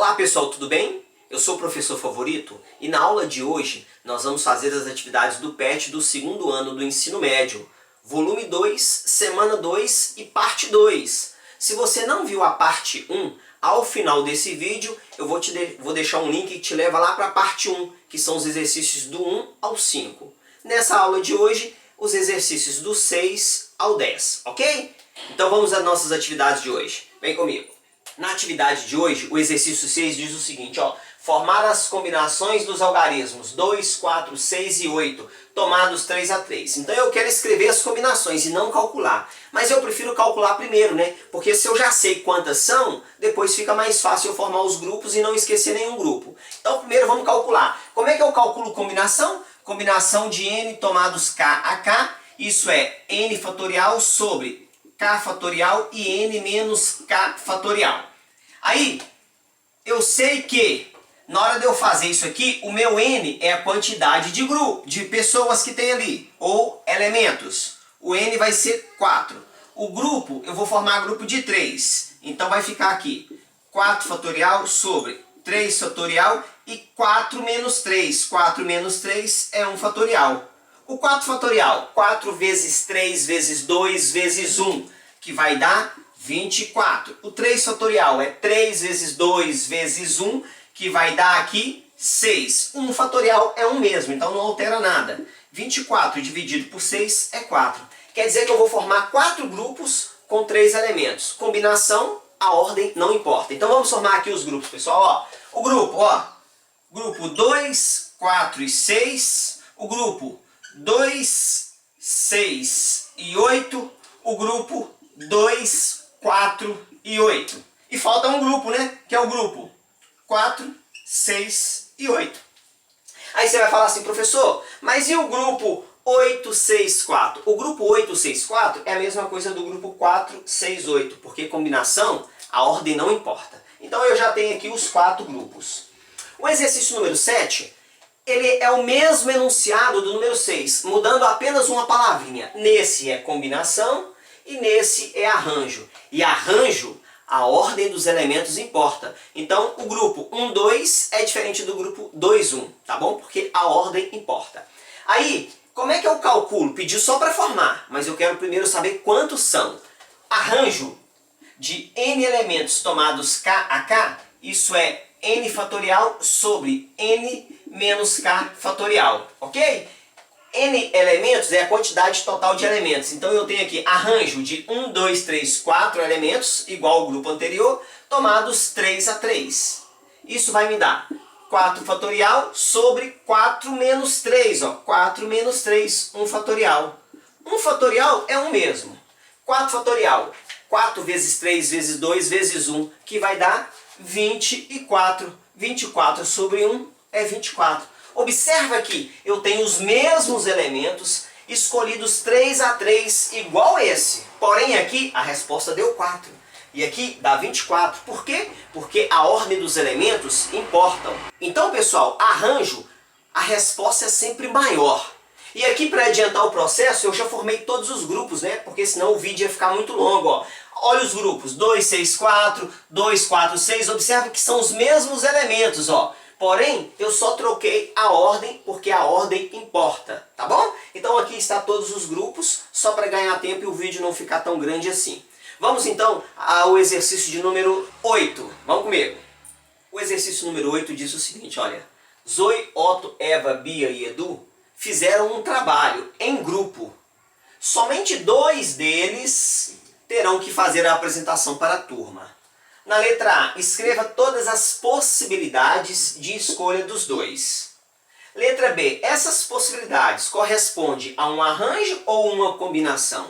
Olá pessoal, tudo bem? Eu sou o professor Favorito e na aula de hoje nós vamos fazer as atividades do PET do segundo ano do ensino médio, volume 2, semana 2 e parte 2. Se você não viu a parte 1, ao final desse vídeo eu vou deixar um link que te leva lá para a parte 1, que são os exercícios do 1 ao 5. Nessa aula de hoje, os exercícios do 6 ao 10, ok? Então vamos às nossas atividades de hoje. Vem comigo. Na atividade de hoje, o exercício 6 diz o seguinte, ó, formar as combinações dos algarismos 2, 4, 6 e 8, tomados 3 a 3. Então eu quero escrever as combinações e não calcular. Mas eu prefiro calcular primeiro, né? Porque se eu já sei quantas são, depois fica mais fácil eu formar os grupos e não esquecer nenhum grupo. Então primeiro vamos calcular. Como é que eu calculo combinação? Combinação de n tomados k a k, isso é n fatorial sobre k fatorial e n menos k fatorial. Aí, eu sei que na hora de eu fazer isso aqui, o meu n é a quantidade de pessoas que tem ali, ou elementos. O n vai ser 4. O grupo, eu vou formar grupo de 3. Então vai ficar aqui 4 fatorial sobre 3 fatorial e 4 menos 3. 4 menos 3 é 1 fatorial. O 4 fatorial, 4 vezes 3 vezes 2 vezes 1, que vai dar 24. O 3 fatorial é 3 vezes 2 vezes 1, que vai dar aqui 6. 1 fatorial é 1 mesmo, então não altera nada. 24 dividido por 6 é 4. Quer dizer que eu vou formar 4 grupos com 3 elementos. Combinação, a ordem não importa. Então vamos formar aqui os grupos, pessoal. Ó, o grupo, ó, grupo 2, 4 e 6. O grupo 2, 6 e 8. O grupo 2, 4 e 8. E falta um grupo, né? Que é o grupo 4, 6 e 8. Aí você vai falar assim, professor, mas e o grupo 8, 6, 4? O grupo 8, 6, 4 é a mesma coisa do grupo 4, 6, 8, porque combinação, a ordem não importa. Então eu já tenho aqui os 4 grupos. O exercício número 7, ele é o mesmo enunciado do número 6, mudando apenas uma palavrinha. Nesse é combinação e nesse é arranjo. E arranjo, a ordem dos elementos importa. Então o grupo 1, 2 é diferente do grupo 2, 1, tá bom? Porque a ordem importa. Aí, como é que eu calculo? Pediu só para formar, mas eu quero primeiro saber quantos são. Arranjo de n elementos tomados k a k, isso é n fatorial sobre n menos k fatorial, ok? N elementos é a quantidade total de elementos. Então eu tenho aqui arranjo de 1, 2, 3, 4 elementos, igual ao grupo anterior, tomados 3 a 3. Isso vai me dar 4 fatorial sobre 4 menos 3. Ó, 4 menos 3, 1 fatorial. 1 fatorial é 1 mesmo. 4 fatorial, 4 vezes 3 vezes 2 vezes 1, que vai dar 24. 24 sobre 1 é 24. Observa que eu tenho os mesmos elementos escolhidos 3 a 3 igual esse. Porém aqui a resposta deu 4. E aqui dá 24. Por quê? Porque a ordem dos elementos importam. Então pessoal, arranjo, a resposta é sempre maior. E aqui para adiantar o processo eu já formei todos os grupos, né? Porque senão o vídeo ia ficar muito longo. Ó. Olha os grupos, 2, 6, 4, 2, 4, 6. Observa que são os mesmos elementos, ó. Porém, eu só troquei a ordem porque a ordem importa, tá bom? Então aqui está todos os grupos, só para ganhar tempo e o vídeo não ficar tão grande assim. Vamos então ao exercício de número 8. Vamos comigo. O exercício número 8 diz o seguinte, olha. Zoe, Otto, Eva, Bia e Edu fizeram um trabalho em grupo. Somente 2 deles terão que fazer a apresentação para a turma. Na letra A, escreva todas as possibilidades de escolha dos 2. Letra B, essas possibilidades correspondem a um arranjo ou uma combinação?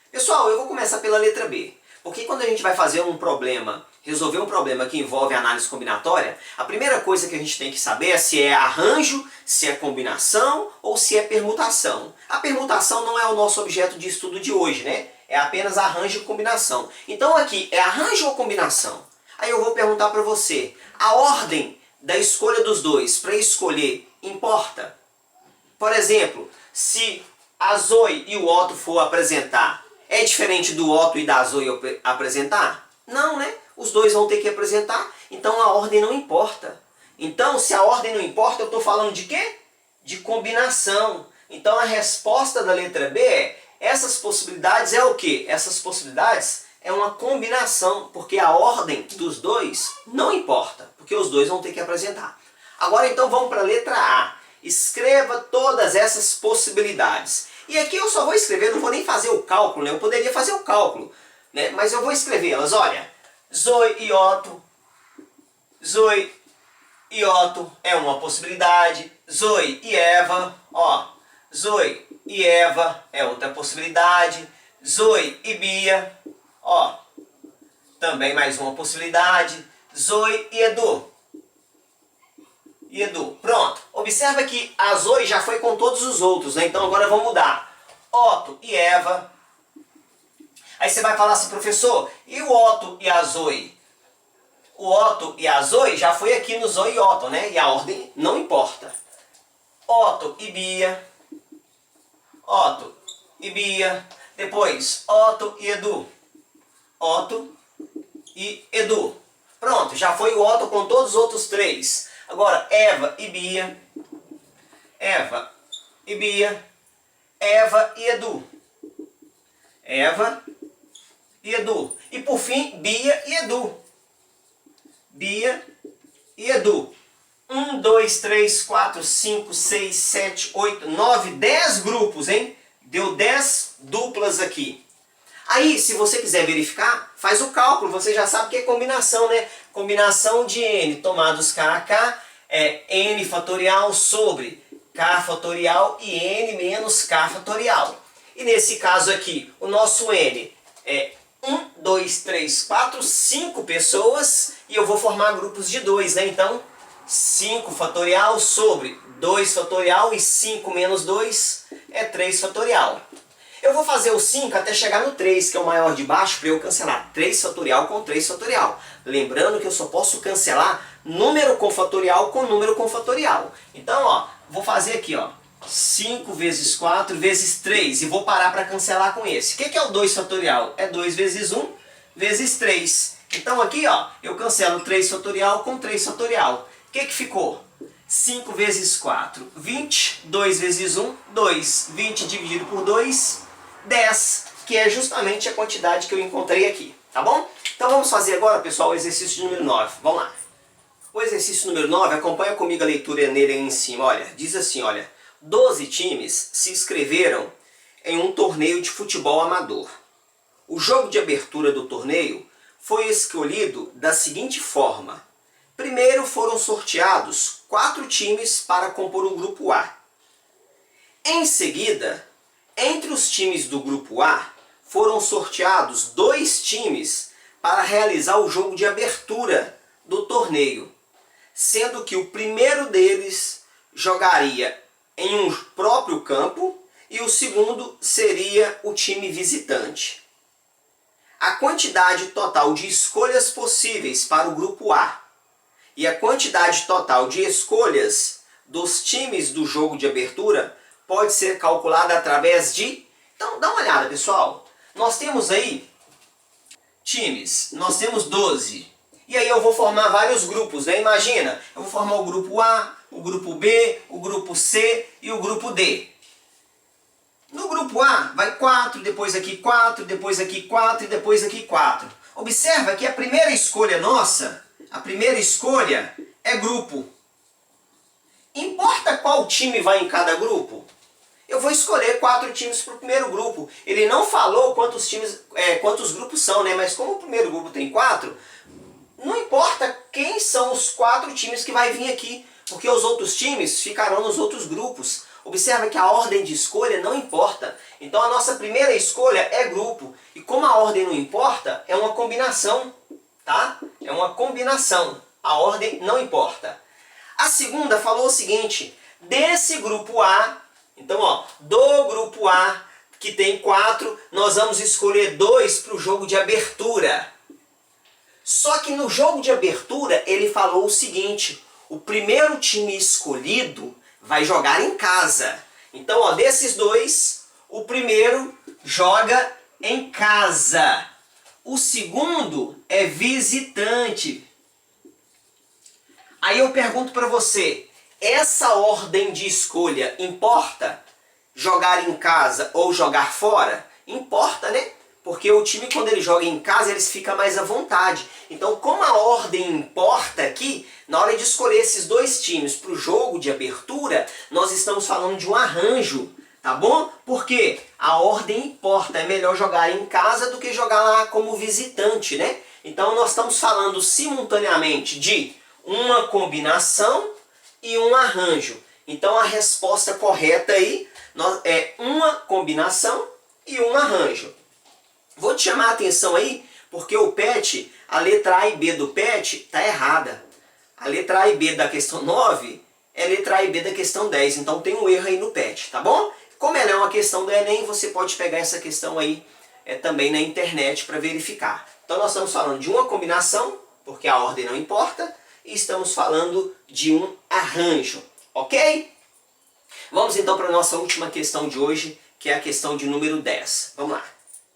Pessoal, eu vou começar pela letra B. Porque quando a gente vai fazer um problema, resolver um problema que envolve análise combinatória, a primeira coisa que a gente tem que saber é se é arranjo, se é combinação ou se é permutação. A permutação não é o nosso objeto de estudo de hoje, né? É apenas arranjo e combinação. Então aqui, é arranjo ou combinação? Aí eu vou perguntar para você, a ordem da escolha dos 2 para escolher importa? Por exemplo, se a Zoe e o Otto for apresentar, é diferente do Otto e da Zoe apresentar? Não, né? os dois vão ter que apresentar, então a ordem não importa. Então, se a ordem não importa, eu estou falando de quê? De combinação. Então, a resposta da letra B é, essas possibilidades é o quê? Essas possibilidades é uma combinação, porque a ordem dos dois não importa, porque os dois vão ter que apresentar. Agora, então, vamos para a letra A. Escreva todas essas possibilidades. E aqui eu só vou escrever, não vou nem fazer o cálculo, né? Eu poderia fazer o cálculo, né? Mas eu vou escrevê-las. Olha, Zoe e Otto. Zoe e Otto é uma possibilidade. Zoe e Eva, ó. Zoe e Eva é outra possibilidade. Zoe e Bia, ó. Também mais uma possibilidade. Zoe e Edu. E Edu, pronto. Observa que a Zoe já foi com todos os outros, né? Então agora vamos mudar. Otto e Eva. Aí você vai falar assim, professor, e o Otto e a Zoe? O Otto e a Zoe já foi aqui no Zoe e Otto, né? E a ordem não importa. Otto e Bia. Otto e Bia. Depois, Otto e Edu. Otto e Edu. Pronto, já foi o Otto com todos os outros três. Agora, Eva e Bia. Eva e Bia. Eva e Edu. Eva e Edu. E por fim, Bia e Edu. Bia e Edu. 1, 2, 3, 4, 5, 6, 7, 8, 9, 10 grupos, hein? Deu 10 duplas aqui. Aí, se você quiser verificar, faz o cálculo. Você já sabe que é combinação, né? Combinação de n tomados k a k é n fatorial sobre k fatorial e n menos k fatorial. E nesse caso aqui, o nosso n é 1, 2, 3, 4, 5 pessoas. E eu vou formar grupos de 2, né? Então, 5 fatorial sobre 2 fatorial e 5 menos 2 é 3 fatorial. Eu vou fazer o 5 até chegar no 3, que é o maior de baixo, para eu cancelar 3 fatorial com 3 fatorial. Lembrando que eu só posso cancelar número com fatorial com número com fatorial. Então, ó, vou fazer aqui, ó, 5 vezes 4 vezes 3 e vou parar para cancelar com esse. O que é o 2 fatorial? É 2 vezes 1 vezes 3. Então aqui, ó, eu cancelo 3 fatorial com 3 fatorial. O que ficou? 5 vezes 4, 20. 2 vezes 1, 2. 20 dividido por 2, 10. Que é justamente a quantidade que eu encontrei aqui. Tá bom? Então vamos fazer agora, pessoal, o exercício número 9. Vamos lá. O exercício número 9, acompanha comigo a leitura nele aí em cima. Olha, diz assim, olha. 12 times se inscreveram em um torneio de futebol amador. O jogo de abertura do torneio foi escolhido da seguinte forma. Primeiro foram sorteados 4 times para compor o grupo A. Em seguida, entre os times do grupo A, foram sorteados 2 times para realizar o jogo de abertura do torneio, sendo que o primeiro deles jogaria em um próprio campo e o segundo seria o time visitante. A quantidade total de escolhas possíveis para o grupo A e a quantidade total de escolhas dos times do jogo de abertura pode ser calculada através de... Então, dá uma olhada, pessoal. Nós temos aí times, nós temos 12. E aí eu vou formar vários grupos, né? Imagina, eu vou formar o grupo A, o grupo B, o grupo C e o grupo D. No grupo A vai 4, depois aqui 4, depois aqui 4 e depois aqui 4. Observa que a primeira escolha nossa, a primeira escolha é grupo. Importa qual time vai em cada grupo? Eu vou escolher 4 times para o primeiro grupo. Ele não falou quantos grupos são, né? Mas como o primeiro grupo tem 4, não importa quem são os 4 times que vai vir aqui, porque os outros times ficarão nos outros grupos. Observa que a ordem de escolha não importa. Então a nossa primeira escolha é grupo. E como a ordem não importa, é uma combinação, tá? É uma combinação. A ordem não importa. A segunda falou o seguinte, desse grupo A, então ó, do grupo A, que tem 4, nós vamos escolher 2 para o jogo de abertura. Só que no jogo de abertura ele falou o seguinte, o primeiro time escolhido vai jogar em casa. Então, ó, desses 2, o primeiro joga em casa. O segundo é visitante. Aí eu pergunto para você, essa ordem de escolha importa? Jogar em casa ou jogar fora? Importa, né? Porque o time, quando ele joga em casa, eles ficam mais à vontade. Então, como a ordem importa aqui, na hora de escolher esses dois times para o jogo de abertura, nós estamos falando de um arranjo, tá bom? Porque a ordem importa, é melhor jogar em casa do que jogar lá como visitante, né? Então, nós estamos falando simultaneamente de uma combinação e um arranjo. Então, a resposta correta aí é uma combinação e um arranjo. Vou te chamar a atenção aí, porque o PET, a letra A e B do PET está errada. A letra A e B da questão 9 é a letra A e B da questão 10, então tem um erro aí no PET, tá bom? Como ela é uma questão do Enem, você pode pegar essa questão aí também na internet para verificar. Então nós estamos falando de uma combinação, porque a ordem não importa, e estamos falando de um arranjo, ok? Vamos então para a nossa última questão de hoje, que é a questão de número 10. Vamos lá.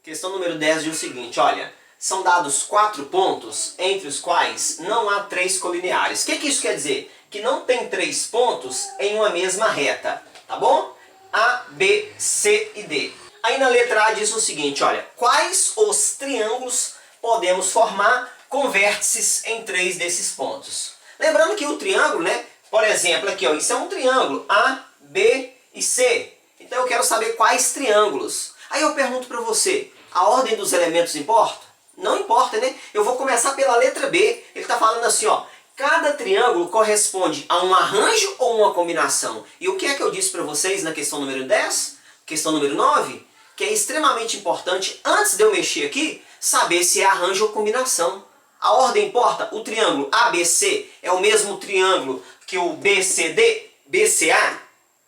Questão número 10 diz o seguinte, olha, são dados 4 pontos, entre os quais não há 3 colineares. O que isso quer dizer? Que não tem 3 pontos em uma mesma reta, tá bom? A, B, C e D. Aí na letra A diz o seguinte, olha, quais os triângulos podemos formar com vértices em 3 desses pontos? Lembrando que o triângulo, né, por exemplo, aqui, ó, isso é um triângulo A, B e C. Então eu quero saber quais triângulos. Aí eu pergunto para você, a ordem dos elementos importa? Não importa, né? Eu vou começar pela letra B. Ele está falando assim, ó, cada triângulo corresponde a um arranjo ou uma combinação. E o que é que eu disse para vocês na questão número 10? Questão número 9? Que é extremamente importante, antes de eu mexer aqui, saber se é arranjo ou combinação. A ordem importa? O triângulo ABC é o mesmo triângulo que o BCD, BCA?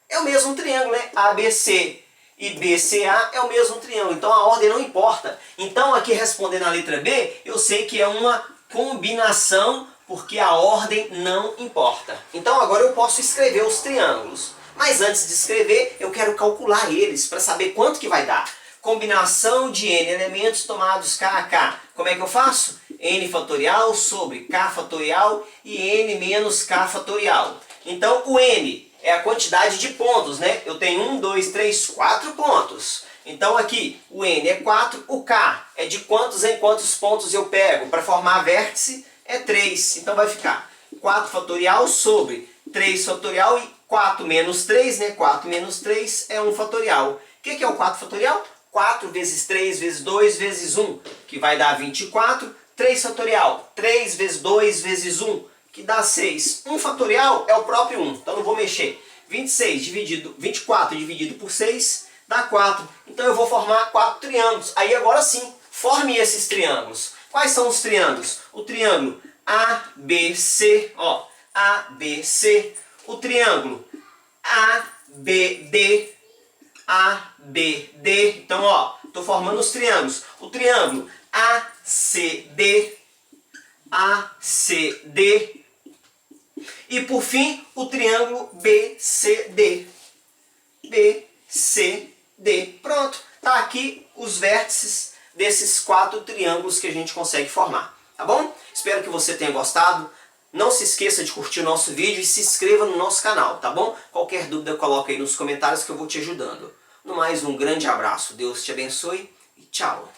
É o mesmo triângulo, né? ABC e BCA é o mesmo triângulo. Então a ordem não importa. Então aqui respondendo a letra B, eu sei que é uma combinação, porque a ordem não importa. Então agora eu posso escrever os triângulos. Mas antes de escrever, eu quero calcular eles para saber quanto que vai dar. Combinação de n elementos tomados k a k. Como é que eu faço? N fatorial sobre k fatorial e n menos k fatorial. Então o n é a quantidade de pontos, né? Eu tenho 1, 2, 3, 4 pontos. Então aqui o n é 4, o k é de quantos em quantos pontos eu pego. Para formar vértice é 3. Então vai ficar 4 fatorial sobre 3 fatorial e 4 menos 3, né? 4 menos 3 é 1 fatorial. O que é o 4 fatorial? 4 vezes 3 vezes 2 vezes 1, que vai dar 24. 3 fatorial, 3 vezes 2 vezes 1, que dá 6. 1 fatorial é o próprio 1, então não vou mexer. 24 dividido por 6 dá 4. Então eu vou formar 4 triângulos. Aí agora sim, forme esses triângulos. Quais são os triângulos? O triângulo ABC, ó, ABC. O triângulo ABD, ABD. Então, ó, estou formando os triângulos. O triângulo ACD, ACD. E por fim, o triângulo BCD, BCD. Pronto, tá aqui os vértices desses 4 triângulos que a gente consegue formar, tá bom? Espero que você tenha gostado. Não se esqueça de curtir o nosso vídeo e se inscreva no nosso canal, tá bom? Qualquer dúvida coloca aí nos comentários que eu vou te ajudando. No mais, um grande abraço. Deus te abençoe e tchau!